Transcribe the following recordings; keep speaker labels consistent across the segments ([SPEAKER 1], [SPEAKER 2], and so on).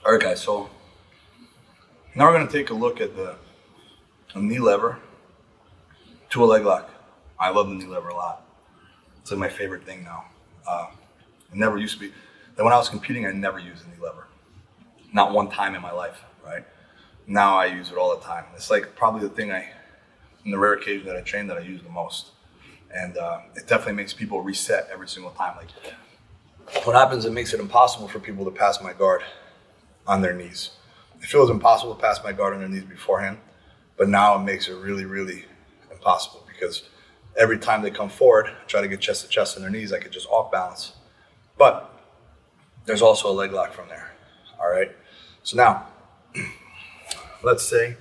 [SPEAKER 1] All right, guys, so now we're going to take a look at the knee lever to a leg lock. I love the knee lever a lot. It's like my favorite thing now. It never used to be. Then when I was competing, I never used a knee lever. Not one time in my life, right? Now I use it all the time. It's like probably the thing in the rare occasion that I train, that I use the most. And it definitely makes people reset every single time. Like, what happens, it makes it impossible for people to pass my guard on their knees. It feels impossible to pass my guard on their knees beforehand, but now it makes it really, really impossible, because every time they come forward, try to get chest to chest on their knees, I could just off balance. But there's also a leg lock from there. All right. So now, let's say,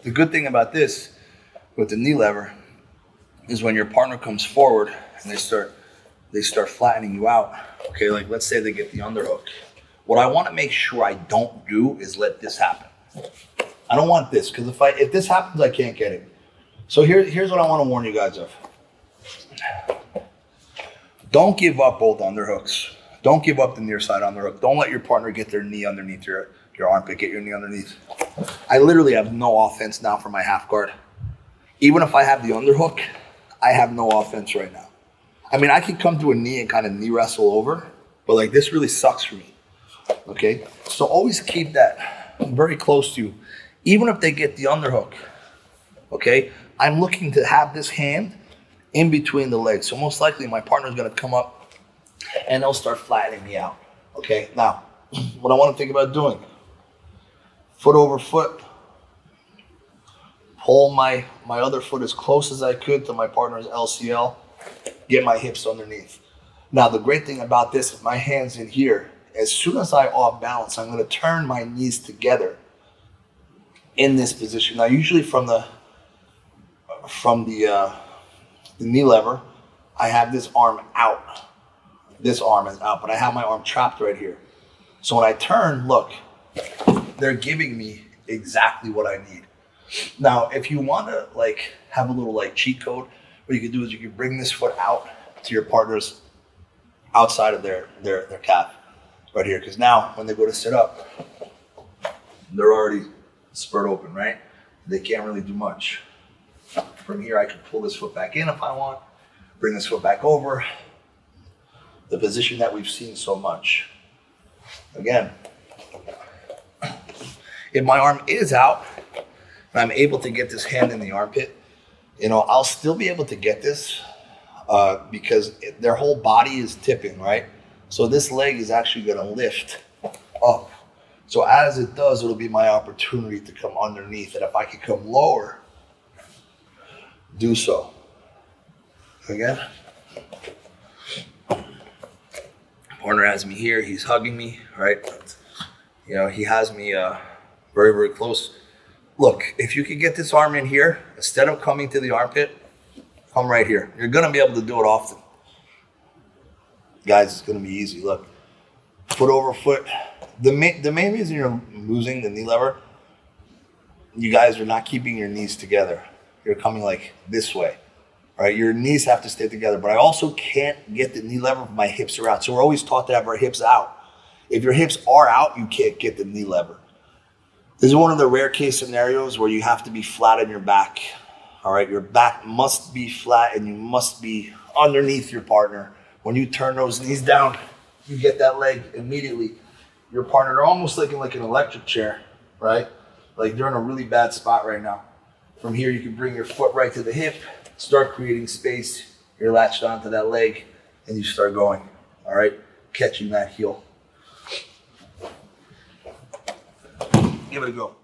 [SPEAKER 1] the good thing about this with the knee lever is when your partner comes forward and they start flattening you out. Okay, like let's say they get the underhook. What I want to make sure I don't do is let this happen. I don't want this, because if this happens, I can't get it. So here's what I want to warn you guys of. Don't give up both underhooks. Don't give up the near side underhook. Don't let your partner get their knee underneath your armpit. Get your knee underneath. I literally have no offense now for my half guard. Even if I have the underhook, I have no offense right now. I mean, I could come to a knee and kind of knee wrestle over, but like this really sucks for me. Okay, so always keep that very close to you. Even if they get the underhook, okay, I'm looking to have this hand in between the legs. So most likely my partner's gonna come up and they'll start flattening me out. Okay, now, what I wanna think about doing, foot over foot, pull my other foot as close as I could to my partner's LCL, get my hips underneath. Now, the great thing about this is my hand's in here. As soon as I off balance, I'm gonna turn my knees together in this position. Now, usually from the knee lever, I have this arm out. This arm is out, but I have my arm trapped right here. So when I turn, look, they're giving me exactly what I need. Now, if you want to like have a little like cheat code, what you can do is you can bring this foot out to your partner's outside of their calf right here. Because now when they go to sit up, they're already spread open, right? They can't really do much. From here, I can pull this foot back in if I want, bring this foot back over. The position that we've seen so much. Again, if my arm is out and I'm able to get this hand in the armpit, you know, I'll still be able to get this because their whole body is tipping, right? So this leg is actually going to lift up. So as it does, it'll be my opportunity to come underneath. And if I can come lower, do so. Again. Partner has me here. He's hugging me, right? You know, he has me very, very close. Look, if you can get this arm in here, instead of coming to the armpit, come right here. You're going to be able to do it often. Guys, it's going to be easy. Look, foot over foot. The main reason you're losing the knee lever, you guys are not keeping your knees together. You're coming like this way, right? Your knees have to stay together, but I also can't get the knee lever if my hips are out. So we're always taught to have our hips out. If your hips are out, you can't get the knee lever. This is one of the rare case scenarios where you have to be flat on your back. All right, your back must be flat and you must be underneath your partner. When you turn those knees down, you get that leg immediately. Your partner, they're almost looking like an electric chair, right? Like they're in a really bad spot right now. From here, you can bring your foot right to the hip, start creating space. You're latched onto that leg and you start going, all right? Catching that heel. Give it a go.